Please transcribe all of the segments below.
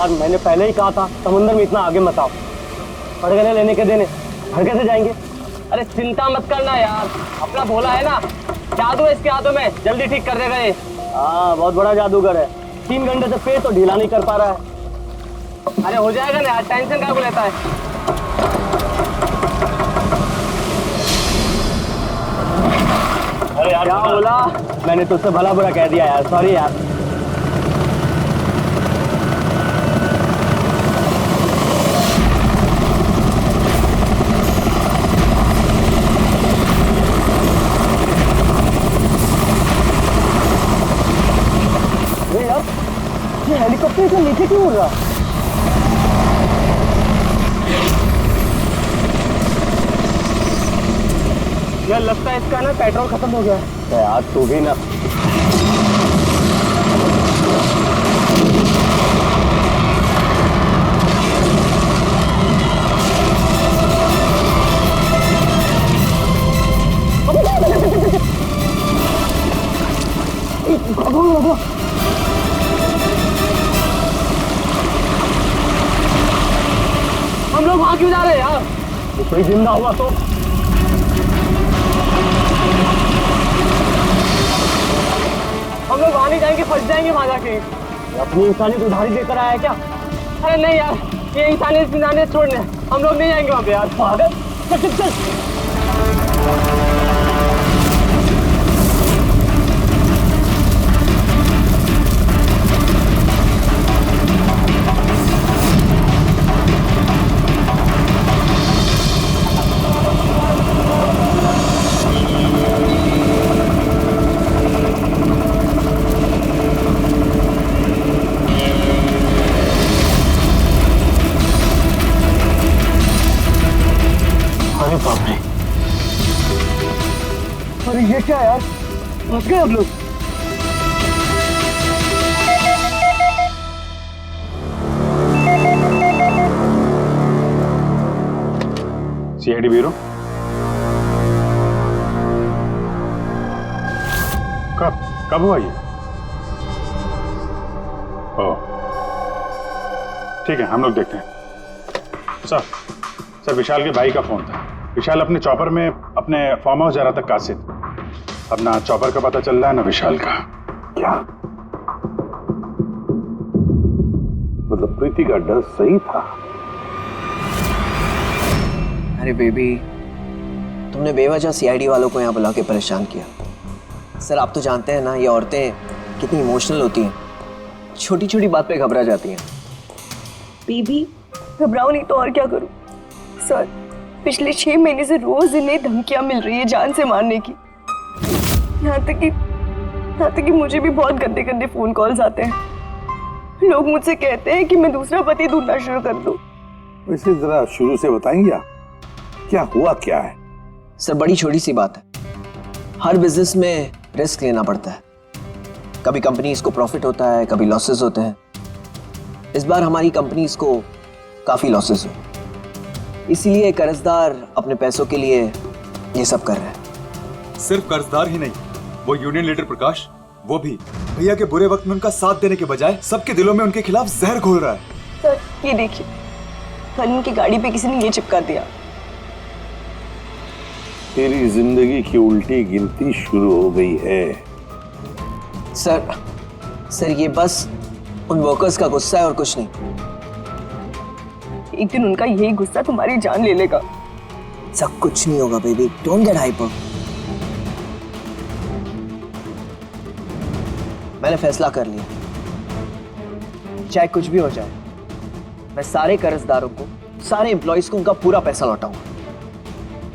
यार मैंने पहले ही कहा था समुद्र में इतना आगे मत आओ। पड़गने लेने के देने घर कैसे जाएंगे? अरे चिंता मत करना यार, अपना भोला है ना, जादू है इसके हाथों में, जल्दी ठीक कर देगा ये। हाँ बहुत बड़ा जादूगर है। 3 घंटे से पेट तो ढीला नहीं कर पा रहा है। अरे हो जाएगा ना यार, टेंशन काहे को लेता है। अरे यार क्या बोला? मैंने तुझसे भला बुरा कह दिया यार, सॉरी यार। ये हेलीकॉप्टर इतना नीचे क्यों उड़ रहा? यार लगता है इसका ना पेट्रोल खत्म हो गया है। यार तू भी ना। हम लोग वहां क्यों जा रहे हैं यार? कोई जिंदा हुआ तो? हम लोग वहां नहीं जाएंगे, फंस जाएंगे वहां जाके। अपनी इंसानियत उधारी देकर आया है क्या? अरे नहीं यार, ये इंसानियत छोड़ने हम लोग नहीं जाएंगे वहां पे यार। पागल, चल चल चल। अरे बाप रे, अरे ये क्या यार, फंस गए हम लोग। सीआईडी ब्यूरो कब हुआ ये? ओह ठीक है, हम लोग देखते हैं। सर विशाल के भाई का फोन था। विशाल अपने चॉपर में अपने फार्म हाउस जा रहा था कासिद। अब ना चॉपर का पता चल रहा है ना विशाल का। क्या मतलब प्रीति का डर सही था? अरे बेबी, तुमने बेवजह सीआईडी वालों को यहाँ बुला के परेशान किया। सर आप तो जानते हैं ना, ये औरतें कितनी इमोशनल होती हैं, छोटी छोटी बात पे घबरा जाती हैं। बेबी घबराओ नहीं तो और क्या करूं? सर पिछले 6 महीने से रोज इन्हें धमकियां मिल रही है जान से मारने की। यहाँ तक कि मुझे भी बहुत गंदे गंदे फोन कॉल्स आते हैं। लोग मुझसे कहते हैं कि मैं दूसरा पति ढूंढना शुरू कर दूं। वैसे जरा शुरू से बताएंगे क्या हुआ क्या है? सर बड़ी छोटी सी बात है, हर बिजनेस में रिस्क लेना पड़ता है। कभी कंपनीज को प्रॉफिट होता है, कभी लॉसेस होते हैं। इस बार हमारी कंपनीज को काफी लॉसेस हुए, इसीलिए कर्जदार अपने पैसों के लिए ये सब कर रहे हैं। सिर्फ कर्जदार ही नहीं, वो यूनियन लीडर प्रकाश, वो भी भैया के बुरे वक्त में उनका साथ देने के बजाय सबके दिलों में उनके खिलाफ जहर घोल रहा है। सर ये देखिए, कल उनकी गाड़ी पे किसी ने ये चिपका दिया। तेरी जिंदगी की उल्टी गिनती शुरू हो गई है। सर ये बस उन वर्कर्स का गुस्सा है और कुछ नहीं। एक दिन उनका यही गुस्सा तुम्हारी जान ले लेगा। सब कुछ नहीं होगा बेबी, डोंट गेट हाइपर। मैंने फैसला कर लिया, चाहे कुछ भी हो जाए, मैं सारे कर्जदारों को, सारे एम्प्लॉइज को उनका पूरा पैसा लौटाऊंगा,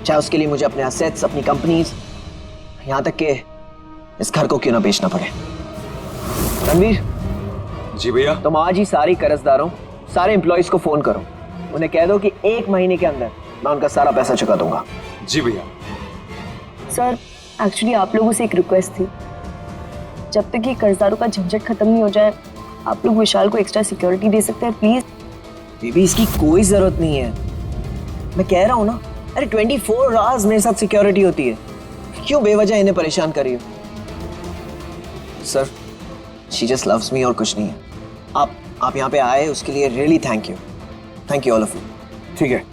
चाहे उसके लिए मुझे अपने असेट्स, अपनी कंपनीज, यहां तक कि इस घर को क्यों ना बेचना पड़े। रणवीर जी भैया। तुम आज ही सारे कर्जदारों, सारे एम्प्लॉइज को फोन करो, उन्हें कह दो कि 1 महीने के अंदर मैं उनका सारा पैसा चुका दूंगा। जी भैया। सर एक्चुअली आप लोगों से एक रिक्वेस्ट थी, जब तक ये कर्जदारों का झंझट खत्म नहीं हो जाए, आप लोग विशाल को एक्स्ट्रा सिक्योरिटी दे सकते हैं प्लीज। बेबी इसकी कोई जरूरत नहीं है, मैं कह रहा हूं ना। अरे 24 आवर्स मेरे साथ सिक्योरिटी होती है, क्यों बेवजह इन्हें परेशान कर रही हो? Sir she just loves me और कुछ नहीं है। आप यहाँ पे आए उसके लिए really thank you all of you. ठीक है,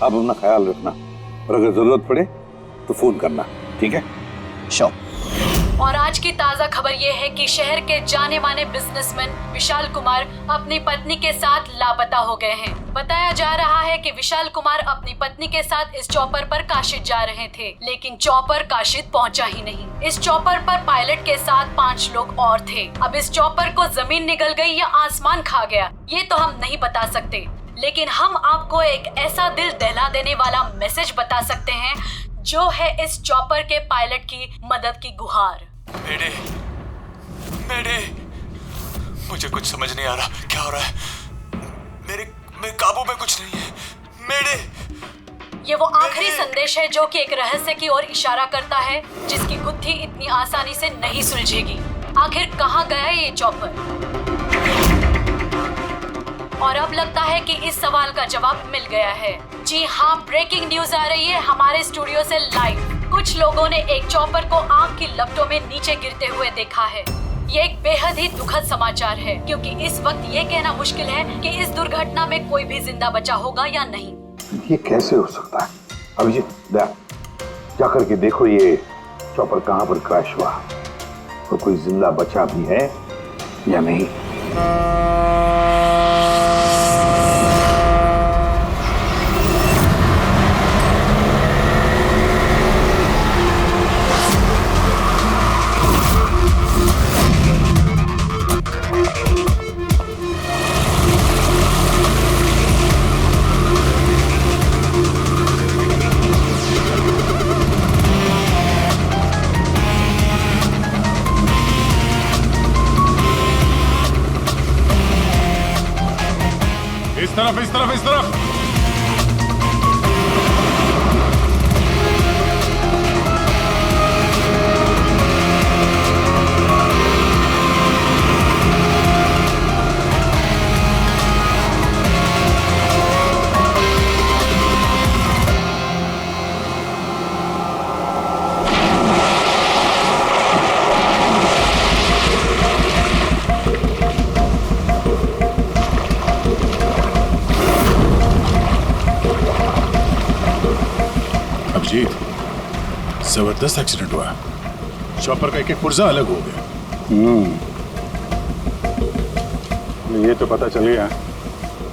आप अपना ख्याल रखना और अगर जरूरत पड़े तो फोन करना, ठीक है? श्योर। और आज की ताजा खबर ये है कि शहर के जाने माने बिजनेसमैन विशाल कुमार अपनी पत्नी के साथ लापता हो गए हैं। बताया जा रहा है कि विशाल कुमार अपनी पत्नी के साथ इस चॉपर पर काशिद जा रहे थे, लेकिन चॉपर काशिद पहुंचा ही नहीं। इस चॉपर पर पायलट के साथ 5 लोग और थे। अब इस चॉपर को जमीन निगल गई या आसमान खा गया, ये तो हम नहीं बता सकते, लेकिन हम आपको एक ऐसा दिल दहला देने वाला मैसेज बता सकते हैं जो है इस चॉपर के पायलट की मदद की गुहार। मेरे मुझे कुछ समझ नहीं आ रहा, क्या हो रहा है? मेरे काबू में कुछ नहीं है। ये वो आखिरी संदेश है जो कि एक रहस्य की ओर इशारा करता है, जिसकी गुत्थी इतनी आसानी से नहीं सुलझेगी। आखिर कहाँ गया ये चॉपर? और अब लगता है कि इस सवाल का जवाब मिल गया है। जी हाँ, ब्रेकिंग न्यूज आ रही है हमारे स्टूडियो से लाइव। कुछ लोगों ने एक चॉपर को आग की लपटों में नीचे गिरते हुए देखा है। ये एक बेहद ही दुखद समाचार है, क्योंकि इस वक्त ये कहना मुश्किल है कि इस दुर्घटना में कोई भी जिंदा बचा होगा या नहीं। ये कैसे हो सकता है? अभिजीत, जाकर के देखो ये चॉपर कहाँ पर क्रैश हुआ और कोई जिंदा बचा भी है या नहीं। इस तरफ। अभिजीत, जबरदस्त एक्सीडेंट हुआ। चॉपर का एक पुर्जा अलग हो गया। ये तो पता चल गया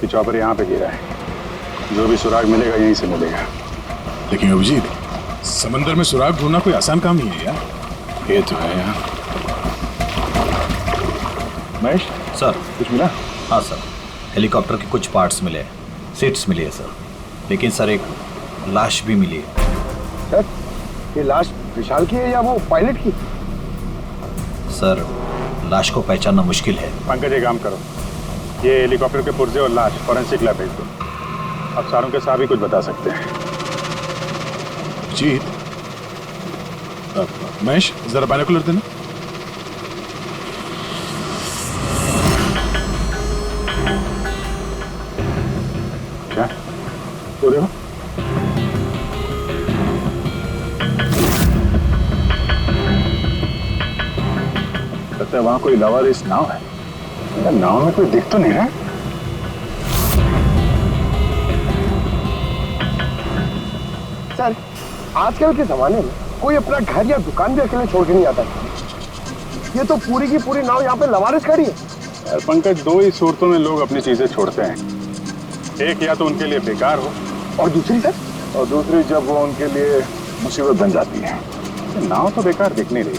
कि चॉपर यहाँ पे गिरा है। जो भी सुराग मिलेगा यहीं से मिलेगा। लेकिन अभिजीत, समंदर में सुराग ढूंढना कोई आसान काम नहीं है यार। ये तो है यार। महेश सर, कुछ मिला? हाँ सर, हेलीकॉप्टर के कुछ पार्ट्स मिले, सीट्स मिली है सर। लेकिन सर एक लाश भी मिली है। सर, ये लाश विशाल की है या वो पायलट की? सर, लाश को पहचानना मुश्किल है। पंकज, एक काम करो, ये हेलीकॉप्टर के पुर्जे और लाश फॉरेंसिक लैब भेज दो। अब सारों के साथ भी कुछ बता सकते हैं। जीत, महेश जरा बाइनोकुलर देना। क्या तो देखो, लगता है वहां कोई लवारिस नाव है। यार, नाव में कोई दिख तो नहीं रहा। सर, आजकल के जमाने में कोई अपना घर या दुकान भी अकेले छोड़ के नहीं आता। ये तो पूरी की पूरी नाव यहाँ पे लवारिस खड़ी है। यार पंकज, दो ही सूरतों में लोग अपनी चीजें छोड़ते हैं। एक या तो उनके लिए बेकार हो, और दूसरी सर, और दूसरी जब वो उनके लिए मुसीबत बन जाती है। नाव तो बेकार दिख नहीं रही,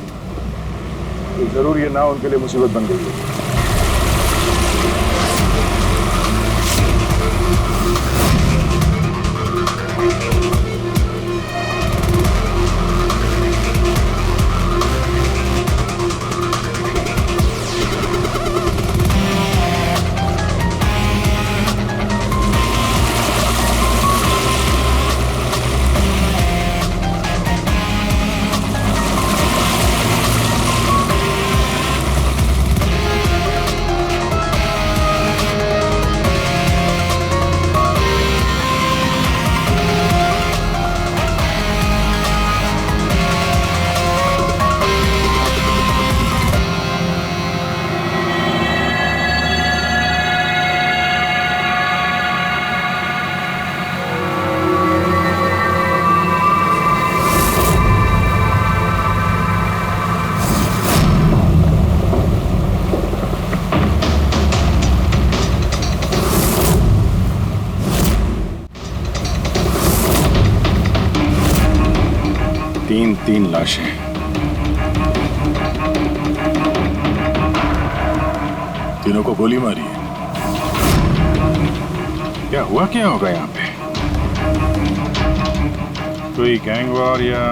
तो जरूर ये नाव उनके लिए मुसीबत बन गई है। 3 लाशें। तीनों को गोली मारी है। क्या हुआ क्या होगा यहाँ पे? कोई गैंग वॉर या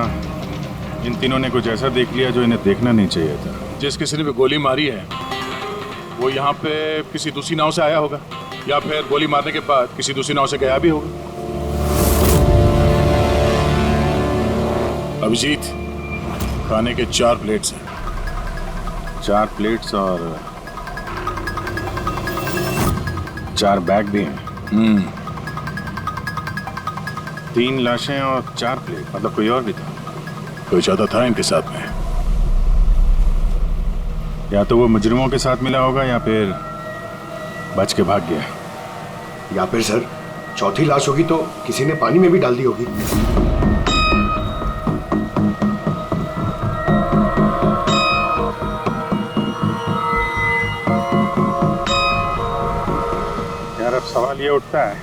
इन तीनों ने कुछ ऐसा देख लिया जो इन्हें देखना नहीं चाहिए था? जिस किसी ने भी गोली मारी है वो यहाँ पे किसी दूसरी नाव से आया होगा या फिर गोली मारने के बाद किसी दूसरी नाव से गया भी होगा। अभिजीत, खाने के 4 प्लेट्स हैं। 4 प्लेट्स और 4 बैग भी हैं। 3 लाशें और 4 प्लेट, मतलब कोई और भी था? कोई ज्यादा था इनके साथ में। या तो वो मुजरिमों के साथ मिला होगा या फिर बच के भाग गया। या फिर सर चौथी लाश होगी तो किसी ने पानी में भी डाल दी होगी। यार अब सवाल ये उठता है,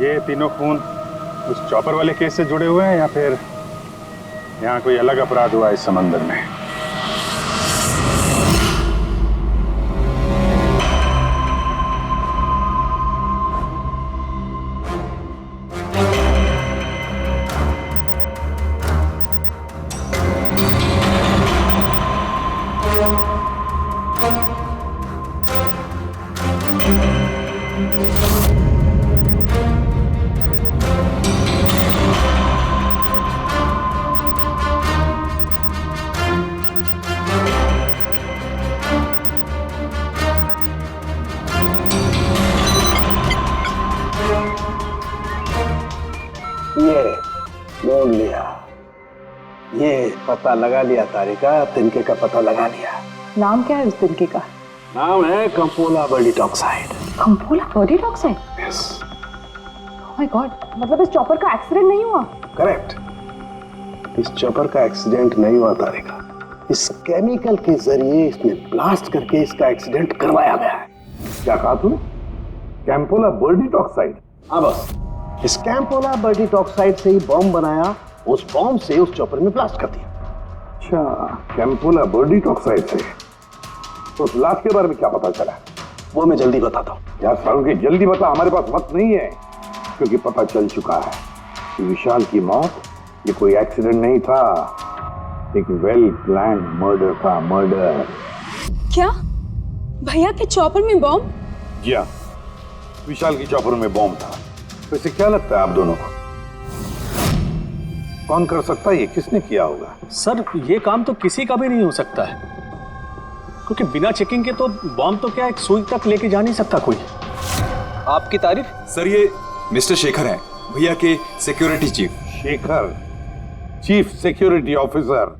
ये तीनों खून उस चॉपर वाले केस से जुड़े हुए हैं या फिर यहाँ कोई अलग अपराध हुआ इस समंदर में? ढूंढ लिया, ये पता लगा लिया तारिका, तिनके का पता लगा लिया। नाम क्या है उस तिनके का? नाम है कंपोला बर्डिट ऑक्साइड। कंपोला बर्डिट oxide? Yes. Oh my God, मतलब इस चॉपर का एक्सीडेंट नहीं हुआ? करेक्ट, इस चॉपर का एक्सीडेंट नहीं हुआ तारिका, इस केमिकल के जरिए इसने ब्लास्ट करके इसका एक्सीडेंट करवाया गया है। क्या कहा तूने? कैंपोला बर्डिट ऑक्साइड? हाँ बस, इस कैंपोला बर्डिट ऑक्साइड से ही बॉम्ब बनाया, उस बॉम्ब से उस चॉपर में ब्लास्ट कर दिया। अच्छा, कैंपोला बर्डिट ऑक्साइड से। तो उस लाश के बारे में क्या पता चला? वो मैं जल्दी बताता हूँ। यार सालों की जल्दी बता, हमारे पास वक्त नहीं है, क्योंकि पता चल चुका है कि विशाल की मौत ये कोई एक्सीडेंट नहीं था, एक वेल प्लान मर्डर था। मर्डर। क्या भैया के चॉपर में बॉम्ब? जी हाँ, विशाल की चॉपर में बॉम्ब था। वैसे क्या लगता है आप दोनों को, कौन कर सकता है ये? किसने किया होगा? सर ये काम तो किसी का भी नहीं हो सकता है, क्योंकि बिना चेकिंग के तो बॉम्ब तो क्या एक सुई तक लेके जा नहीं सकता कोई। आपकी तारीफ? सर ये मिस्टर शेखर हैं, भैया के security chief. Shekhar, chief security officer.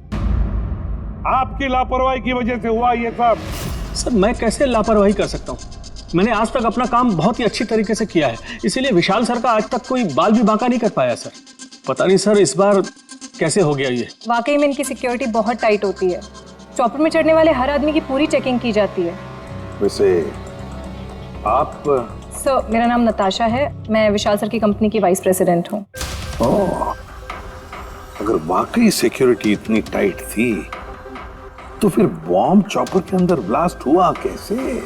आपकी लापरवाही की वजह से हुआ ये सब। सर मैं कैसे लापरवाही कर सकता हूँ? मैंने आज तक अपना काम बहुत ही अच्छी तरीके से किया है, इसीलिए विशाल सर का आज तक कोई बाल भी बांका नहीं कर पाया सर। पता नहीं सर इस बार कैसे हो गया ये। वाकई में इनकी सिक्योरिटी बहुत टाइट होती है, चॉपर में चढ़ने वाले हर आदमी की पूरी चेकिंग की जाती है। वैसे आप? सर मेरा नाम नताशा है, मैं विशाल सर की कंपनी की वाइस प्रेसिडेंट हूँ। ओह, अगर वाकई सिक्योरिटी इतनी टाइट थी तो फिर बॉम्ब चॉपर के अंदर ब्लास्ट हुआ कैसे?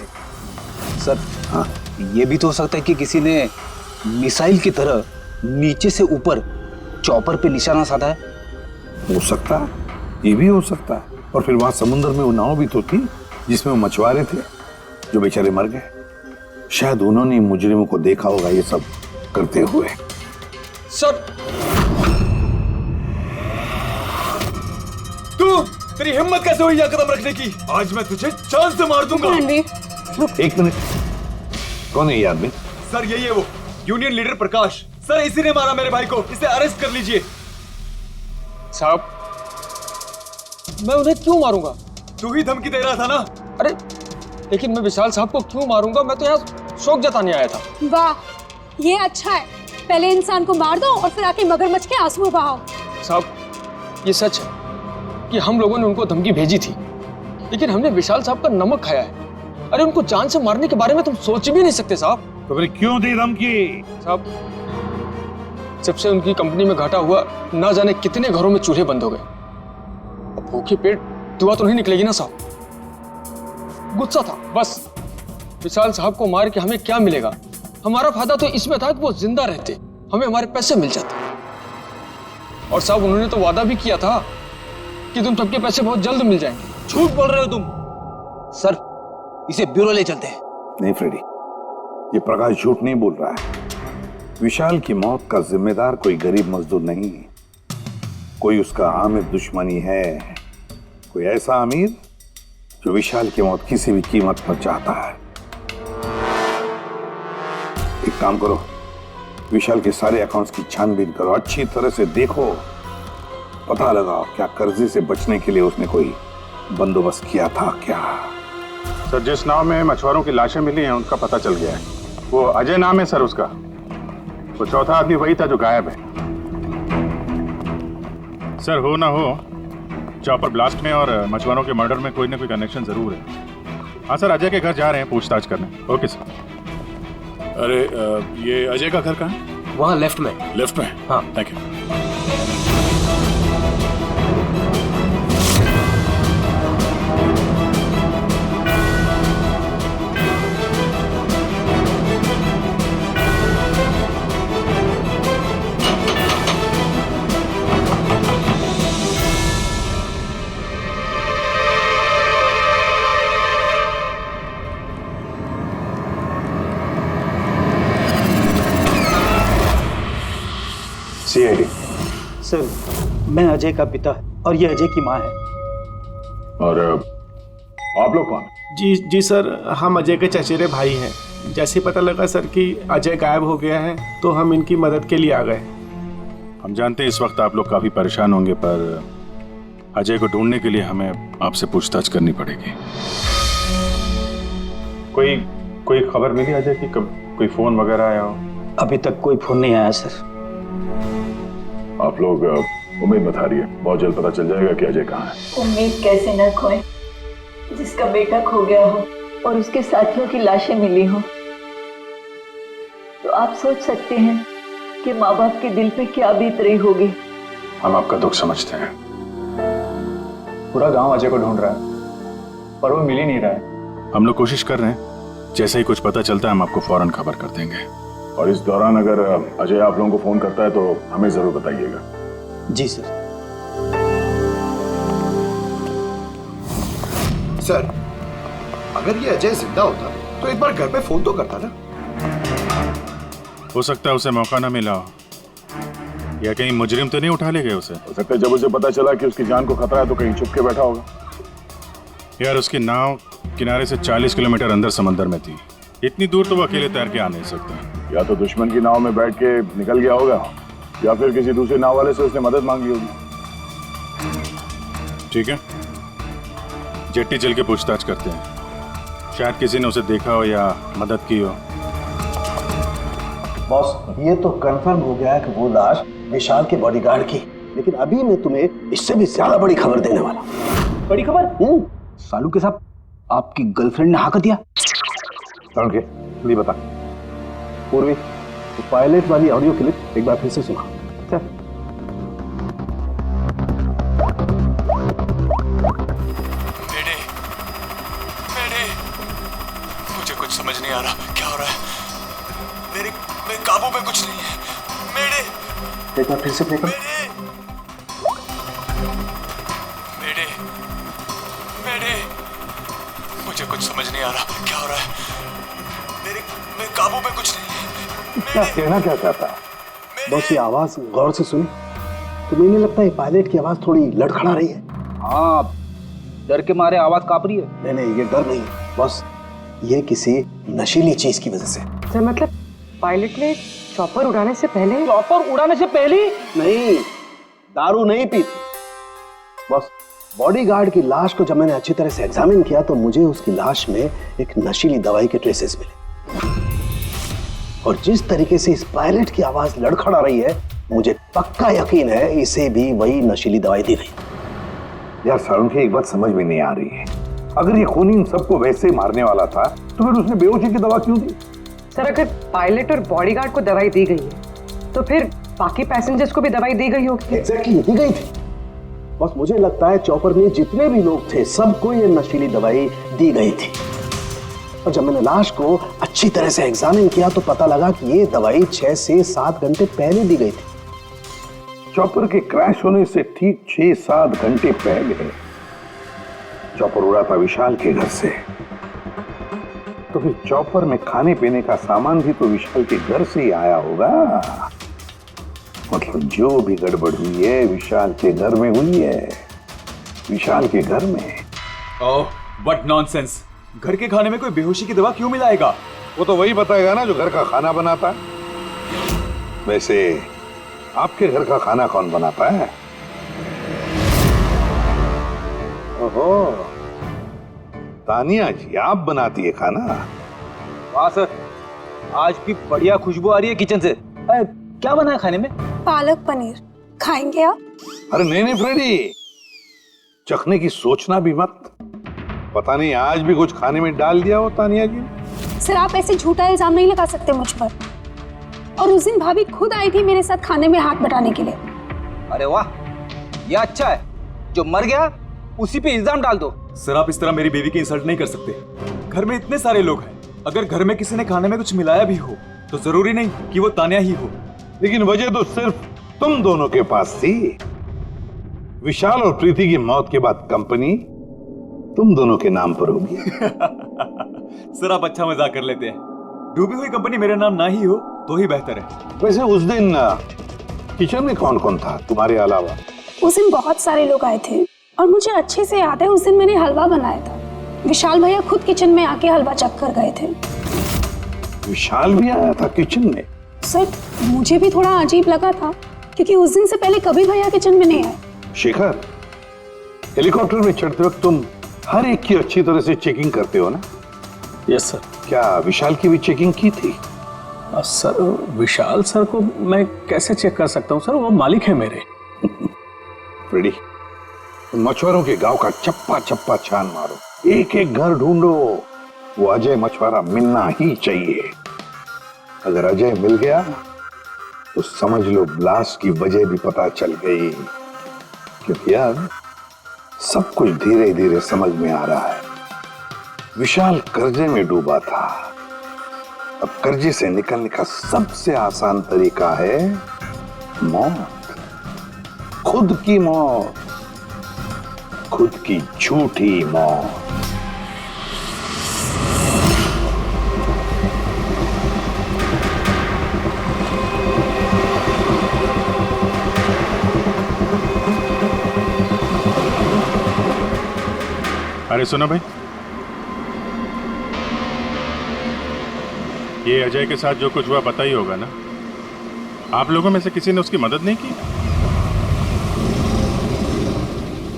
सर हाँ, ये भी तो हो सकता है कि किसी ने मिसाइल की तरह नीचे से ऊपर चॉपर पे निशाना साधा है। हो सकता है, ये भी हो सकता है। और फिर वहां समुद्र में वो नाव भी तो थी जिसमें वो मछुआरे थे जो बेचारे मर गए। शायद उन्होंने मुजरिमों को देखा होगा ये सब करते हुए। सर तेरी हिम्मत कैसे हुई यह कदम रखने की? आज मैं तुझे जान से मार दूंगा। एक मिनट, कौन है ये आदमी? सर यही है वो यूनियन लीडर प्रकाश। सर इसी ने मारा मेरे भाई को, इसे अरेस्ट कर लीजिए। साहब मैं उन्हें क्यों मारूंगा? तू ही धमकी दे रहा था ना। अरे लेकिन मैं विशाल साहब को क्यों मारूंगा? मैं तो यहाँ शोक जताने आया था। वाह, ये अच्छा है, पहले इंसान को मार दो और फिर आके मगरमच्छ के आंसू बहाओ। साहब ये सच है कि हम लोगों ने उनको धमकी भेजी थी, लेकिन हमने विशाल साहब का नमक खाया है। अरे उनको जान से मारने के बारे में तुम सोच भी नहीं सकते साहब। तो फिर क्यों दी धमकी? साहब जब से उनकी कंपनी में घाटा हुआ, ना जाने कितने घरों में चूल्हे बंद हो गए। अब भूखे पेट दुआ तो नहीं निकलेगी ना साहब। गुस्सा था बस। विशाल साहब को मार के हमें क्या मिलेगा? हमारा फायदा तो इसमें था कि वो जिंदा रहते, हमें हमारे पैसे मिल जाते। और साहब उन्होंने तो वादा भी किया था कि तुम सबके पैसे बहुत जल्द मिल जाएंगे। झूठ बोल रहे हो तुम। सर, इसे ब्यूरो ले चलते हैं। नहीं फ्रेडी, ये प्रकाश झूठ नहीं बोल रहा है। विशाल की मौत का जिम्मेदार कोई गरीब मजदूर नहीं, कोई उसका आमिर दुश्मनी है, कोई ऐसा अमीर जो विशाल की मौत किसी भी कीमत पर चाहता है। एक काम करो, विशाल के सारे अकाउंट्स की छानबीन करो, अच्छी तरह से देखो, पता लगाओ क्या कर्जे से बचने के लिए उसने कोई बंदोबस्त किया था क्या। सर, जिस नाव में मछुआरों की लाशें मिली हैं उनका पता चल गया है। वो अजय नाम है सर उसका। वो चौथा आदमी वही था जो गायब है। सर, हो ना हो, चॉपर ब्लास्ट में और मछुआरों के मर्डर में कोई ना कोई कनेक्शन जरूर है। हाँ सर, अजय के घर जा रहे हैं पूछताछ करने। Okay sir. अरे ये अजय का घर कहाँ है? वहाँ लेफ्ट में। लेफ्ट में? हाँ, थैंक यू। सीआईडी। सर, मैं अजय का पिता और ये अजय की माँ है। और आप लोग कौन? जी सर, हम अजय के चचेरे भाई हैं। जैसे ही पता लगा सर कि अजय गायब हो गया है तो हम इनकी मदद के लिए आ गए। हम जानते हैं इस वक्त आप लोग काफी परेशान होंगे, पर अजय को ढूंढने के लिए हमें आपसे पूछताछ करनी पड़ेगी। कोई खबर मिली अजय की? कब कोई फोन वगैरह आया हो? अभी तक कोई फोन नहीं आया सर। आप लोग उम्मीद बता रही है, बहुत जल्द पता चल जाएगा कि अजय कहाँ है। उम्मीद कैसे न खोए, जिसका बेटा खो गया हो और उसके साथियों की लाशें मिली हो, तो आप सोच सकते हैं कि माँ बाप के दिल पे क्या बीत रही होगी। हम आपका दुख समझते हैं। पूरा गांव अजय को ढूंढ रहा है पर वो मिल ही नहीं रहा है। हम लोग कोशिश कर रहे हैं, जैसे ही कुछ पता चलता है हम आपको फौरन खबर कर देंगे। और इस दौरान अगर अजय आप लोगों को फोन करता है तो हमें जरूर बताइएगा। जी सर। सर, अगर ये अजय जिंदा होता तो एक बार घर पे फोन तो करता ना। हो सकता है उसे मौका ना मिला हो, या कहीं मुजरिम तो नहीं उठा ले गए उसे। हो सकता है जब उसे पता चला कि उसकी जान को खतरा है तो कहीं छुप के बैठा होगा। यार, उसकी नाव किनारे से 40 किलोमीटर अंदर समंदर में थी। इतनी दूर तो वो अकेले तैर के आ नहीं सकता। या तो दुश्मन की नाव में बैठ के निकल गया होगा, या फिर किसी दूसरे नाव वाले से उसने मदद मांगी होगी। ठीक है, जेट्टी चल के पूछताछ करते हैं। शायद किसी ने उसे देखा हो या मदद की हो। बॉस, ये तो कंफर्म हो गया है कि वो लाश विशाल के बॉडीगार्ड की, लेकिन अभी मैं तुम्हें इससे भी ज्यादा बड़ी खबर देने वाला। बड़ी खबर? सालू के साथ आपकी गर्लफ्रेंड ने हाँ कर दिया? नहीं बता। पूर्वी, तो पायलट वाली ऑडियो क्लिप एक बार फिर से सुना। चल। मेरे मुझे कुछ समझ नहीं आ रहा, क्या हो रहा है? मेरे काबू में कुछ नहीं है। मेरे एक बार फिर से प्ले कर। मेरे मुझे कुछ समझ नहीं आ रहा, क्या हो रहा है? मेरे काबू में कुछ नहीं है। क्या कहना क्या चाहता है? बस ये आवाज गौर से सुनी तो मुझे लगता है पायलट की आवाज थोड़ी लड़खड़ा रही है। हाँ, डर के मारे आवाज कांप रही है। नहीं, ये डर नहीं है बस, ये किसी नशीली चीज की वजह से। सर, मतलब पायलट ने चॉपर उड़ाने से पहले? चॉपर उड़ाने से पहले? नहीं, दारू नहीं पीती। बस बॉडीगार्ड की लाश को जब मैंने अच्छी तरह से एग्जामिन किया तो मुझे उसकी लाश में एक नशीली दवाई के ट्रेसेस मिले। और जिस तरीके से इस पायलट की आवाज लड़खड़ा रही है, मुझे पक्का यकीन है इसे भी वही नशीली दवाई दी गई। यार सारुण, एक बात समझ में नहीं आ रही है। अगर ये खूनी इन सबको वैसे ही मारने वाला था तो फिर उसने बेहोशी की दवा क्यों दी? सर, अगर पायलट और बॉडीगार्ड को दवाई दी गई है तो फिर बाकी पैसेंजर्स को भी दवाई दी गई होगी। एग्जैक्टली, दी गई थी। बस मुझे लगता है चॉपर में जितने भी लोग थे सबको ये नशीली दवाई दी गई थी। और जब मैंने लाश को अच्छी तरह से एग्जामिन किया तो पता लगा कि ये दवाई 6 से 7 घंटे पहले दी गई थी। चॉपर के क्रैश होने से ठीक 6-7 घंटे पहले चॉपर उड़ा था विशाल के घर से। तो फिर चॉपर में खाने पीने का सामान भी तो विशाल के घर से ही आया होगा। मतलब जो भी गड़बड़ हुई है विशाल के घर में हुई है, विशाल के घर में। ओह, व्हाट नॉनसेंस! घर के खाने में कोई बेहोशी की दवा क्यों मिलाएगा? वो तो वही बताएगा ना जो घर का खाना बनाता है। वैसे आपके घर का खाना कौन बनाता है? ओहो, तानिया जी आप बनाती है खाना? वाह सर, आज भी बढ़िया खुशबू आ रही है किचन से। क्या बना है खाने में? पालक पनीर खाएंगे आप? अरे नहीं फ्रेडी, चखने की सोचना भी मत। पता नहीं आज भी कुछ खाने में डाल दिया हो तानिया जी। सर आप ऐसे झूठा इल्जाम नहीं लगा सकते मुझ पर। और उस दिन भाभी खुद आई थी मेरे साथ खाने में हाथ बटाने के लिए। अरे वाह, ये अच्छा है, जो मर गया उसी पे इल्जाम डाल दो। सर आप इस तरह मेरी बेबी की इंसल्ट नहीं कर सकते। घर में इतने सारे लोग हैं, अगर घर में किसी ने खाने में कुछ मिलाया भी हो तो जरूरी नहीं कि वो तानिया ही हो। लेकिन वजह तो सिर्फ तुम दोनों के पास थी। विशाल और प्रीति की मौत के बाद कंपनी तुम दोनों के नाम पर होगी। सर आप अच्छा मजाक कर लेते हैं। डूबी हुई कंपनी मेरे नाम ना ही हो तो ही बेहतर है। वैसे उस दिन किचन में कौन कौन था तुम्हारे अलावा? उस दिन बहुत सारे लोग आए थे और मुझे अच्छे से याद है उस दिन मैंने हलवा बनाया था। विशाल भैया खुद किचन में आके हलवा चख कर गए थे। विशाल भी आया था किचन में? सर मुझे भी थोड़ा अजीब लगा था क्योंकि उस दिन से पहले कभी भैया किचन में नहीं आए। शेखर, हेलीकॉप्टर में चढ़ते वक्त तुम हर एक की अच्छी तरह से चेकिंग करते हो ना? Yes sir. क्या विशाल की भी चेकिंग की थी? सर विशाल सर को मैं कैसे चेक कर सकता हूँ सर, वो मालिक है मेरे। फ्रेडी, मछुआरों के गांव का चप्पा चप्पा छान मारो, एक एक घर ढूंढो। वो अजय मछुआरा मिलना ही चाहिए। अगर अजय मिल गया तो समझ लो ब्लास्ट की वजह भी पता चल गई। क्योंकि अब सब कुछ धीरे धीरे समझ में आ रहा है। विशाल कर्जे में डूबा था। अब कर्जे से निकलने का सबसे आसान तरीका है मौत, खुद की मौत, खुद की झूठी मौत। अरे सुनो भाई, ये अजय के साथ जो कुछ हुआ पता ही होगा ना? आप लोगों में से किसी ने उसकी मदद नहीं की?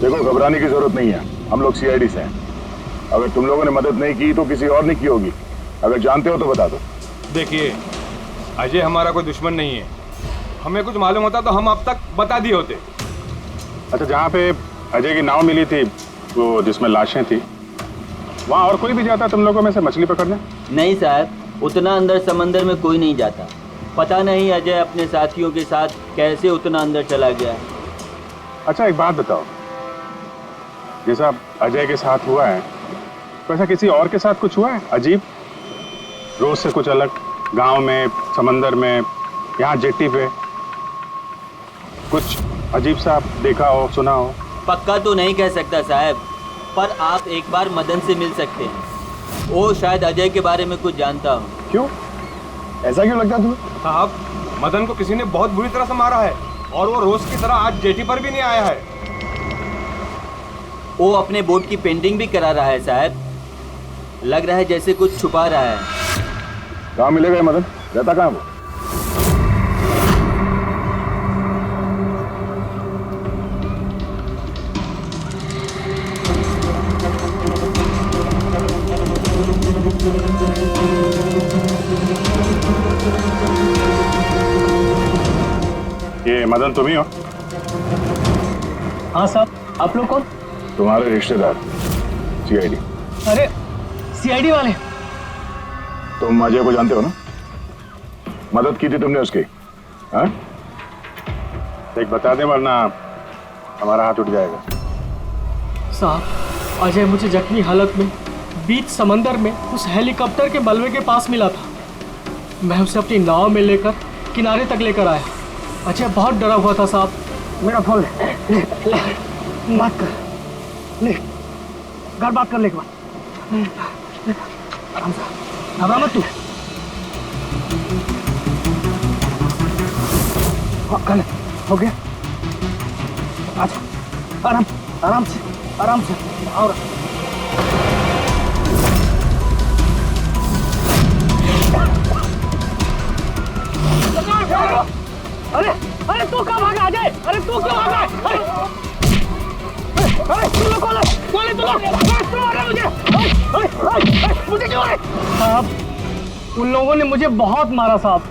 देखो घबराने की जरूरत नहीं है, हम लोग सीआईडी से हैं। अगर तुम लोगों ने मदद नहीं की तो किसी और ने की होगी। अगर जानते हो तो बता दो। देखिए, अजय हमारा कोई दुश्मन नहीं है। हमें कुछ मालूम होता तो हम अब तक बता दिए होते। अच्छा, जहाँ पे अजय की नाव मिली थी, वो जिसमें लाशें थी, वहाँ और कोई भी जाता तुम लोगों में से मछली पकड़ने? नहीं साहब, उतना अंदर समंदर में कोई नहीं जाता। पता नहीं अजय अपने साथियों के साथ कैसे उतना अंदर चला गया। अच्छा एक बात बताओ, जैसा अजय के साथ हुआ है वैसा किसी और के साथ कुछ हुआ है अजीब, रोज से कुछ अलग? गांव में, समंदर में, यहाँ जेट्टी पे कुछ अजीब सा आप देखा हो, सुना हो? पक्का तो नहीं कह सकता साहब, पर आप एक बार मदन से मिल सकते हैं। वो शायद अजय के बारे में कुछ जानता हो। क्यों? ऐसा क्यों लगता तुम्हें? साहब, मदन को किसी ने बहुत बुरी तरह से मारा है और वो रोज की तरह आज जेटी पर भी नहीं आया है। वो अपने बोट की पेंटिंग भी करा रहा है साहब। लग रहा है जैसे कुछ छुपा रहा है। कहाँ मिलेगा ये मदन? रहता कहाँ वो? ये मदन तुम ही हो? हाँ साहब, आप लोग कौन? तुम्हारे रिश्तेदार, सीआईडी। अरे सीआईडी वाले? तुम अजय को जानते हो ना? मदद की थी तुमने उसकी, हाँ? देख बता दे वरना हमारा हाथ उठ जाएगा। साहब, अजय मुझे जख्मी हालत में बीच समंदर में उस हेलीकॉप्टर के मलबे के पास मिला था। मैं उसे अपनी नाव में लेकर किनारे तक लेकर आया। अजय बहुत डरा हुआ था साहब। मेरा फोन ले, बात कर, ले घर बात कर ले एक बार, आराम से, घबरा मत तू। हाँ कर ले, हो गया, अच्छा आराम आराम से और अरे अरे तू कहाँ भागा अजय? अरे तू क्यों भागा? अरे तू लोग कौन है? तू लोग क्यों मारा मुझे? मुझे क्यों मारे? साहब, उन लोगों ने मुझे बहुत मारा साहब।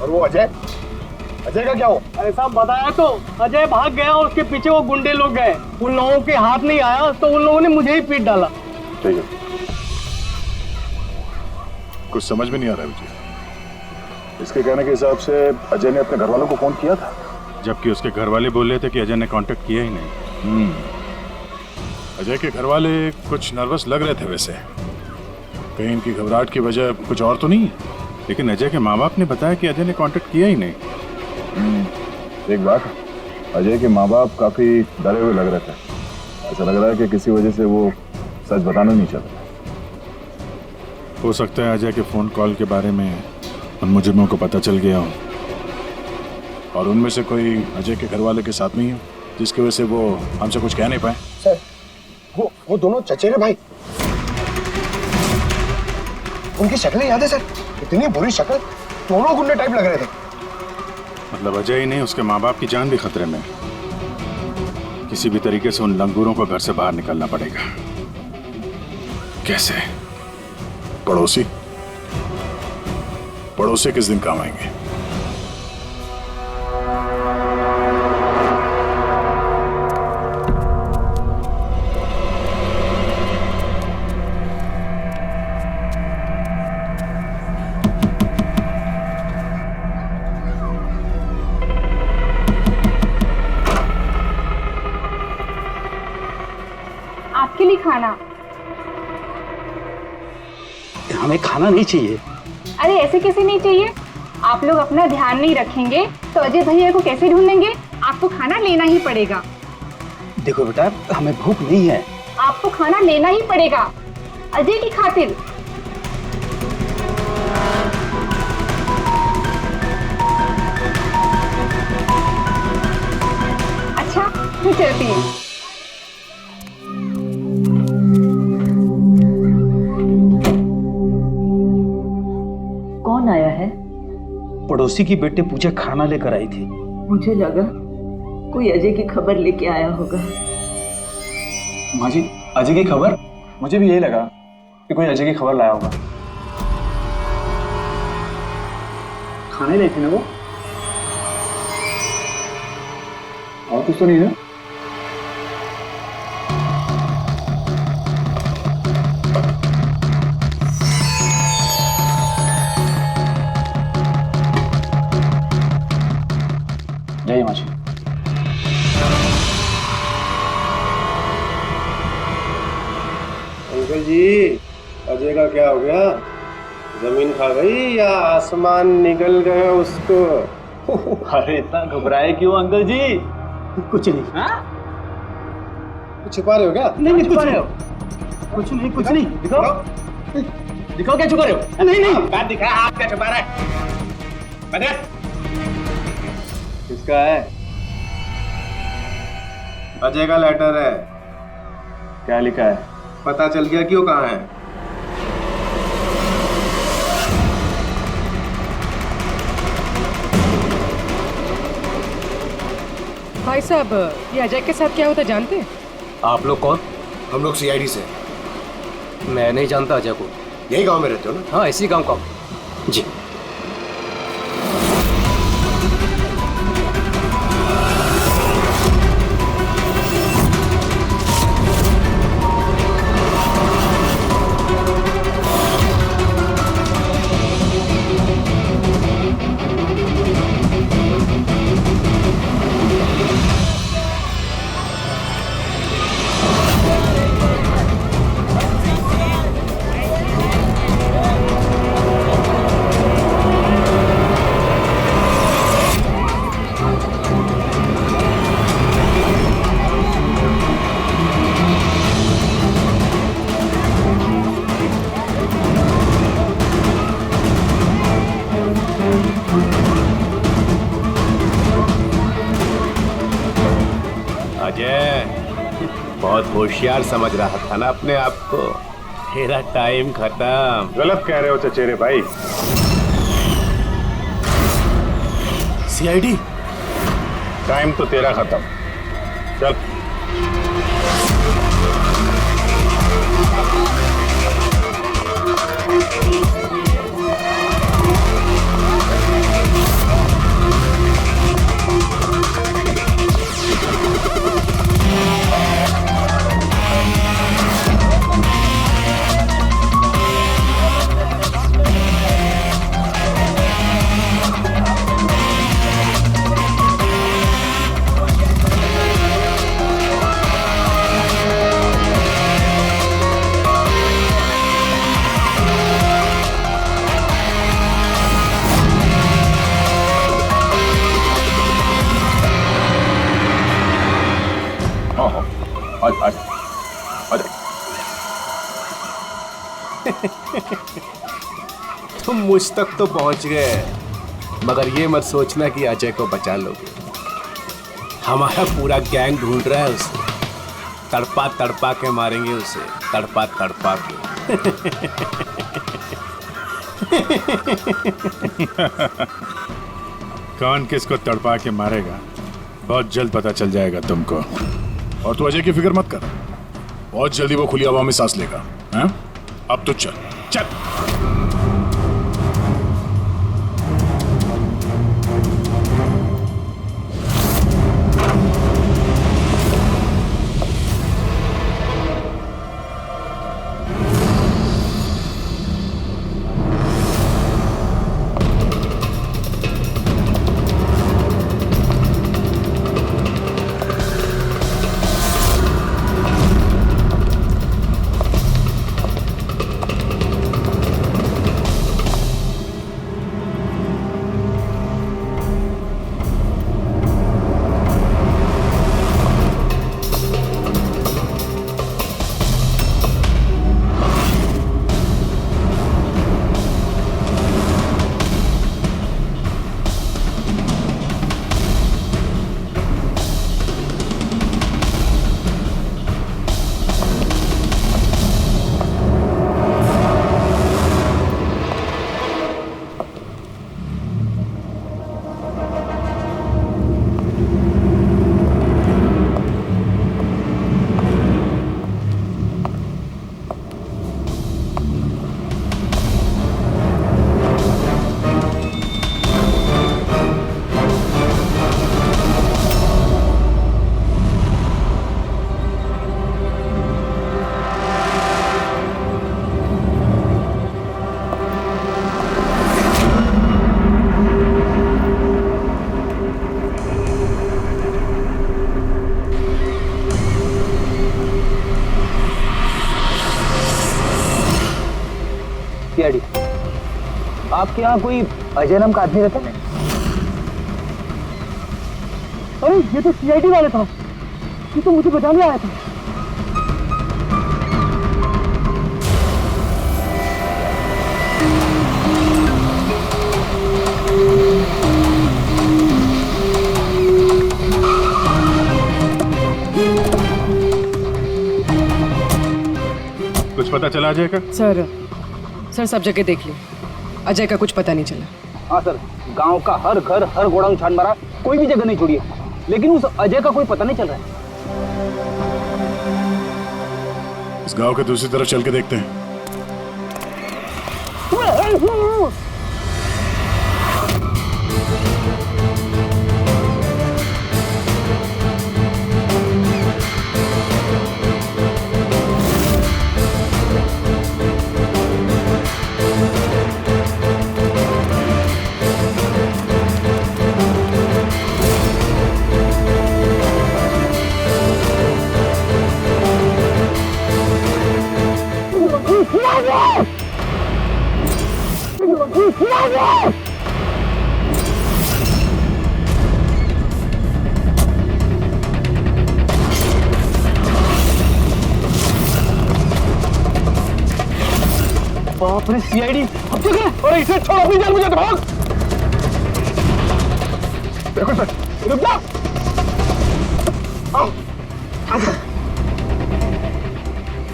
और वो अजय का क्या हुआ? अरे साहब बताया तो, अजय भाग गया और उसके पीछे वो गुंडे लोग गए। उन लोगों के हाथ नहीं आया तो उन लोगों ने मुझे ही पीट डाला। ठीक है, कुछ समझ में नहीं आ रहा है मुझे। इसके कहने के हिसाब से अजय ने अपने घर वालों को फोन किया था, जबकि उसके घर वाले बोल रहे थे कि अजय ने कांटेक्ट किया ही नहीं। अजय के घर वाले कुछ नर्वस लग रहे थे वैसे, कहीं इनकी घबराहट की वजह कुछ और तो नहीं है। लेकिन अजय के माँ बाप ने बताया कि अजय ने कांटेक्ट किया ही नहीं। एक बात, अजय के माँ बाप काफी डरे हुए लग रहे थे। ऐसा लग रहा है कि किसी वजह से वो सच बताना नहीं चाहते। हो सकता है अजय के फोन कॉल के बारे में उन मुजरिमों को पता चल गया हो और उनमें से कोई अजय के घर वाले के साथ नहीं हो, जिसकी वजह से वो हमसे कुछ कह नहीं पाए। सर वो दोनों चचेरे भाई, उनकी शक्लें याद है सर? इतनी बुरी शक्ल, दोनों गुंडे टाइप लग रहे थे। मतलब अजय ही नहीं, उसके माँ बाप की जान भी खतरे में। किसी भी तरीके से उन लंगूरों को घर से बाहर निकलना पड़ेगा। कैसे? पड़ोसी किस दिन काम आएंगे? आपके लिए खाना। हमें खाना नहीं चाहिए। अरे ऐसे कैसे नहीं चाहिए? आप लोग अपना ध्यान नहीं रखेंगे तो अजय भैया को कैसे ढूंढेंगे? आपको खाना लेना ही पड़ेगा। देखो बेटा, हमें भूख नहीं है। आपको खाना लेना ही पड़ेगा अजय की खातिर। अच्छा मैं चलती हूँ। कौन आया है? पड़ोसी की बेटे पूजा खाना लेकर आई थी। मुझे लगा कोई अजय की खबर लेके आया होगा। माँ जी, अजय की खबर? मुझे भी यही लगा कि कोई अजय की खबर लाया होगा। खाने लाई थी ना वो? और कुछ तो नहीं है? जय माँ जी। अंकल जी, अजय का क्या हो गया? जमीन खा गई या आसमान निकल गया उसको? अरे इतना घबराए क्यों अंकल जी? कुछ नहीं। हाँ? कुछ छिपा रहे हो क्या? नहीं छुपा रहे हो? कुछ नहीं, कुछ नहीं। दिखाओ दिखाओ क्या छुपा रहे हो? नहीं नहीं, बात दिखा, आप क्या छुपा रहे हैं? किसका है? अजय का लेटर है। क्या लिखा है? पता चल गया कि वो कहाँ है। भाई साहब, ये अजय के साथ क्या होता जानते हैं? आप लोग कौन? हम लोग सीआईडी से। मैं नहीं जानता अजय को। यही गांव में रहते हो ना? हाँ, इसी गांव का। जी। होशियार समझ रहा था ना अपने आप को। तेरा टाइम खत्म। गलत कह रहे हो चचेरे भाई। सीआईडी टाइम तो तेरा खत्म। चल। तुम मुझ तक तो पहुंच गए, मगर ये मत सोचना कि अजय को बचा लोगे। हमारा पूरा गैंग ढूंढ रहा है उसे। तड़पा तड़पा के मारेंगे उसे, तड़पा तड़पा के। कौन किसको तड़पा के मारेगा बहुत जल्द पता चल जाएगा तुमको। और तू अजय की फिक्र मत कर, बहुत जल्दी वो खुली हवा में सांस लेगा। हैं? अब तो चल चल। सीआईडी, आपके यहाँ कोई अजय नाम का आदमी रहता है? अरे ये तो सीआईडी वाले था, ये तो मुझे बचाने आया था। कुछ पता चला अजय का? सर सब जगह देख ली, अजय का कुछ पता नहीं चला। हाँ सर, गांव का हर घर हर गोडाउन छान मारा, कोई भी जगह नहीं छोड़ी है, लेकिन उस अजय का कोई पता नहीं चल रहा है। इस गांव के दूसरी तरफ चल के देखते हैं। बाप रे सीआईडी, अब तो क्या? अरे इसे छोड़, अपनी जान मुझे भाग। देखो सर, रुक जा। आओ, आजा।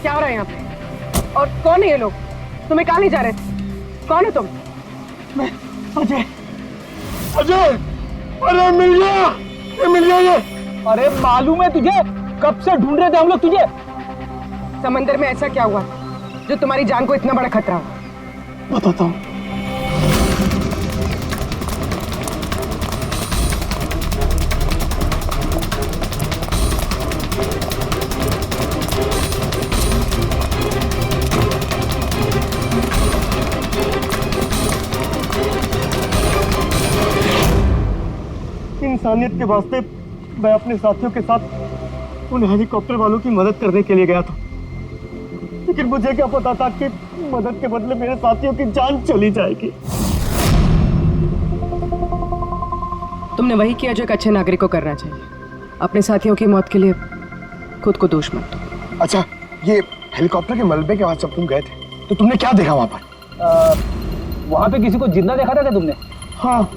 क्या हो रहा है यहाँ पे? और कौन है ये लोग? तुम्हें कहाँ ले जा रहे थे? कौन हो तुम? मैं अजय। अजय, अरे मिल गया, मिल गया ये। अरे मालूम है तुझे, कब से ढूंढ रहे थे हम लोग तुझे। समंदर में ऐसा क्या हुआ जो तुम्हारी जान को इतना बड़ा खतरा हो? बताता हूँ। इंसानियत के वास्ते मैं अपने साथियों के साथ उन हेलीकॉप्टर वालों की मदद करने के लिए गया था, लेकिन मुझे क्या पता था कि मदद के बदले मेरे साथियों की जान चली जाएगी। तुमने वही किया जो एक अच्छे नागरिक को करना चाहिए। अपने साथियों की मौत के लिए खुद को दोष मत दो। अच्छा, ये हेलीकॉप्टर के मलबे के बाद जब तुम गए थे तो तुमने क्या देखा वहां पर? वहां पे किसी को जिंदा देखा था क्या तुमने? हाँ।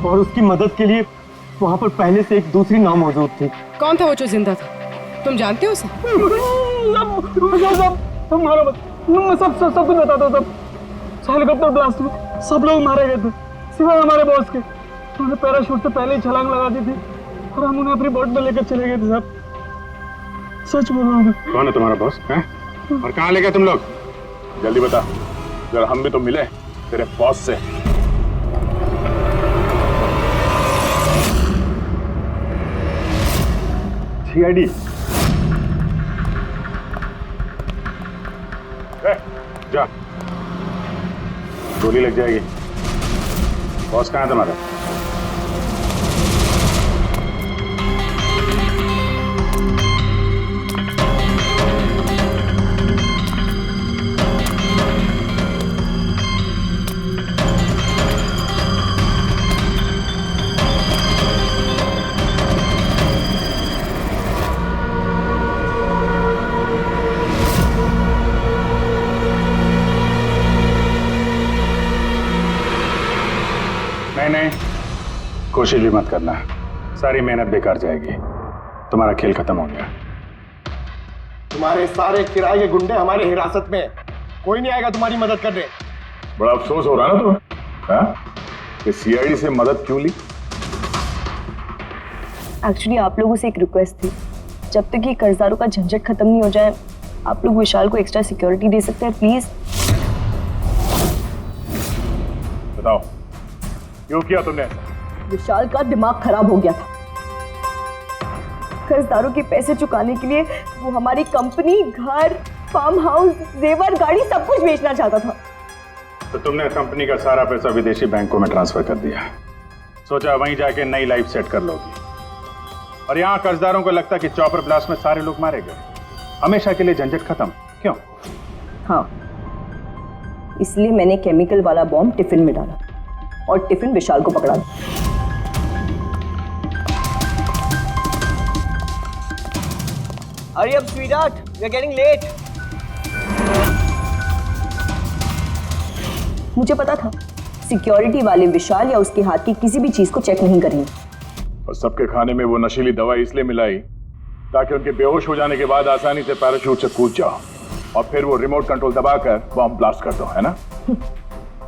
और उसकी मदद के लिए वहां पर पहले से एक दूसरी नाव मौजूद थी। कौन था वो जो जिंदा था? तुम जानते हो उसे? सब कुछ बताता हूँ। सब हेलीकॉप्टर ब्लास्ट में सब लोग मारे गए थे सिवाय हमारे बॉस के। उन्होंने पैराशूट से पहले ही छलांग लगा दी थी और हम उन्हें अपनी बोट में लेकर चले गए थे। साहब सच बोल रहा हूँ। कौन है तुम्हारा बॉस है? और कहाँ ले गए तुम लोग? जल्दी बता, जरा हम भी तो मिले तेरे बॉस से। सीआईडी जा, गोली लग जाएगी। बॉस कहाँ है तुम्हारा? नहीं, कोशिश भी मत करना, सारी मेहनत बेकार जाएगी। तुम्हारा खेल खत्म हो गया। तुम्हारे सारे किराए के गुंडे हमारी हिरासत में, कोई नहीं आएगा तुम्हारी मदद करने। बड़ा अफसोस हो रहा ना तुम्हें, हाँ? कि सीआईडी से मदद क्यों ली? एक्चुअली आप लोगों से एक रिक्वेस्ट थी, जब तक ये कर्जदारों का झंझट खत्म नहीं हो जाए आप लोग विशाल को एक्स्ट्रा सिक्योरिटी दे सकते हैं प्लीज। बताओ क्यों किया तुमने? विशाल का दिमाग खराब हो गया था। कर्जदारों के पैसे चुकाने के लिए वो हमारी कंपनी, घर, फार्म हाउस, जेवर, गाड़ी सब कुछ बेचना चाहता था। तो तुमने कंपनी का सारा पैसा विदेशी बैंकों में ट्रांसफर कर दिया, सोचा वहीं जाके नई लाइफ सेट कर लोगी। और यहाँ कर्जदारों को लगता कि चॉपर ब्लास्ट में सारे लोग मारे गए, हमेशा के लिए झंझट खत्म। क्यों? हाँ, इसलिए मैंने केमिकल वाला बॉम्ब टिफिन में डाला और टिफिन विशाल को पकड़ा दिया। Hurry up, sweetheart. We're getting late. मुझे पता था सिक्योरिटी वाले विशाल या उसके हाथ की किसी भी चीज को चेक नहीं करेंगे। और सबके खाने में वो नशीली दवाई इसलिए मिलाई ताकि उनके बेहोश हो जाने के बाद आसानी से पैराशूट से कूद जाओ और फिर वो रिमोट कंट्रोल दबाकर बॉम्ब ब्लास्ट कर दो, है ना?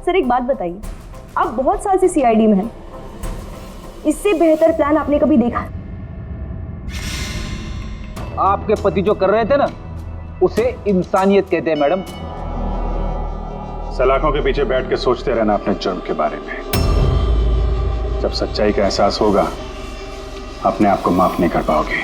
सर एक बात बताइए, आप बहुत साल से सीआईडी में हैं, इससे बेहतर प्लान आपने कभी देखा है? आपके पति जो कर रहे थे ना, उसे इंसानियत कहते हैं मैडम। सलाखों के पीछे बैठ के सोचते रहना अपने जुर्म के बारे में। जब सच्चाई का एहसास होगा अपने आप को माफ नहीं कर पाओगे।